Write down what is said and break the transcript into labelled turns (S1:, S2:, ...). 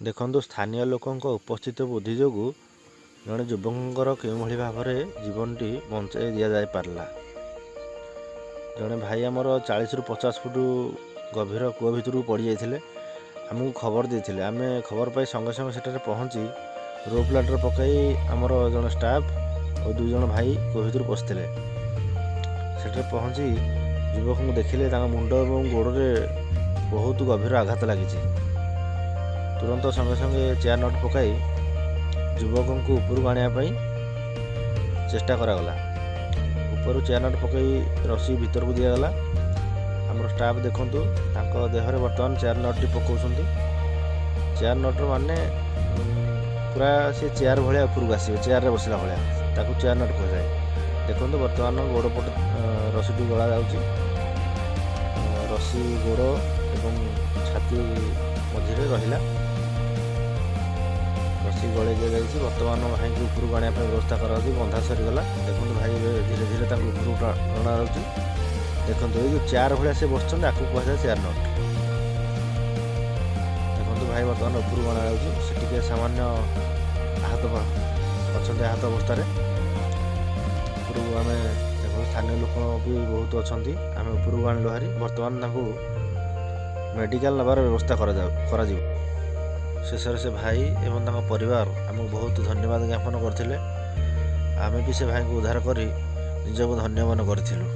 S1: ଦେଖନ୍ତୁ, ସ୍ଥାନୀୟ ଲୋକଙ୍କ ଉପସ୍ଥିତ ବୁଦ୍ଧି ଯୋଗୁଁ ଜଣେ ଯୁବକଙ୍କର କେଉଁଭଳି ଭାବରେ ଜୀବନଟି ବଞ୍ଚାଇ ଦିଆଯାଇପାରିଲା। ଜଣେ ଭାଇ ଆମର 40ରୁ 50 ଫୁଟ ଗଭୀର କୂଅ ଭିତରକୁ ପଡ଼ିଯାଇଥିଲେ। ଆମକୁ ଖବର ଦେଇଥିଲେ। ଆମେ ଖବର ପାଇ ସଙ୍ଗେ ସଙ୍ଗେ ସେଠାରେ ପହଞ୍ଚି ରୋପ୍ ଲାଡର ପକାଇ ଆମର ଜଣେ ଷ୍ଟାଫ୍ ଓ 2 ଜଣ ଭାଇ କୂଅ ଭିତରୁ ପଶିଥିଲେ। ସେଠାରେ ପହଞ୍ଚି ଯୁବକଙ୍କୁ ଦେଖିଲେ ତାଙ୍କ ମୁଣ୍ଡ ଏବଂ ଗୋଡ଼ରେ ବହୁତ ଗଭୀର ଆଘାତ ଲାଗିଛି। ତୁରନ୍ତ ସଙ୍ଗେ ସଙ୍ଗେ ଚେୟାର ନଟ୍ ପକାଇ ଯୁବକଙ୍କୁ ଉପରକୁ ଆଣିବା ପାଇଁ ଚେଷ୍ଟା କରାଗଲା। ଉପରୁ ଚେୟାର ନଟ୍ ପକାଇ ରସି ଭିତରକୁ ଦିଆଗଲା। ଆମର ଷ୍ଟାଫ୍ ଦେଖନ୍ତୁ, ତାଙ୍କ ଦେହରେ ବର୍ତ୍ତମାନ ଚେୟାର ନଟ୍ଟି ପକାଉଛନ୍ତି। ଚେୟାର ନଟ୍ର ମାନେ ପୁରା ସେ ଚେୟାର ଭଳିଆ ଉପରକୁ ଆସିବ, ଚେୟାରରେ ବସିଲା ଭଳିଆ, ତାକୁ ଚେୟାର ନଟ୍ କୁହାଯାଏ। ଦେଖନ୍ତୁ, ବର୍ତ୍ତମାନ ଗୋଡ଼ ପଟ ରସିଟି ଗଳା ଯାଉଛି। ରସି ଗୋଡ଼ ଏବଂ ଛାତି ମଝିରେ ରହିଲା। ରସି ଗଳେଇ ଦିଆଯାଇଛି। ବର୍ତ୍ତମାନ ଭାଇଙ୍କୁ ଉପରକୁ ଆଣିବା ପାଇଁ ବ୍ୟବସ୍ଥା କରାଯାଉଛି। ବନ୍ଧା ସରିଗଲା। ଦେଖନ୍ତୁ, ଭାଇ ଏବେ ଧୀରେ ଧୀରେ ତାଙ୍କୁ ଉପରକୁ ଅଣାଯାଉଛି। ଦେଖନ୍ତୁ, ଏଇ ଯେଉଁ ଚେୟାର ଭଳିଆ ସେ ବସୁଛନ୍ତି, ଆକୁ କୁହାଯାଏ ଚେୟାର ନଟ୍। ଦେଖନ୍ତୁ, ଭାଇ ବର୍ତ୍ତମାନ ଉପରକୁ ଅଣାଯାଉଛି। ସେ ଟିକେ ସାମାନ୍ୟ ଆହତ ଅଛନ୍ତି, ଆହତ ଅବସ୍ଥାରେ। ଉପରକୁ ଆମେ ଦେଖନ୍ତୁ, ସ୍ଥାନୀୟ ଲୋକ ବି ବହୁତ ଅଛନ୍ତି। ଆମେ ଉପରକୁ ଆଣିଲୁ ଭାରି। ବର୍ତ୍ତମାନ ତାଙ୍କୁ ମେଡ଼ିକାଲ ନେବାର ବ୍ୟବସ୍ଥା କରାଯିବ। ଶେଷରେ ସେ ଭାଇ ଏବଂ ତାଙ୍କ ପରିବାର ଆମକୁ ବହୁତ ଧନ୍ୟବାଦ ଜ୍ଞାପନ କରିଥିଲେ। ଆମେ ବି ସେ ଭାଇଙ୍କୁ ଉଦ୍ଧାର କରି ନିଜକୁ ଧନ୍ୟ ମନେ କରିଥିଲୁ।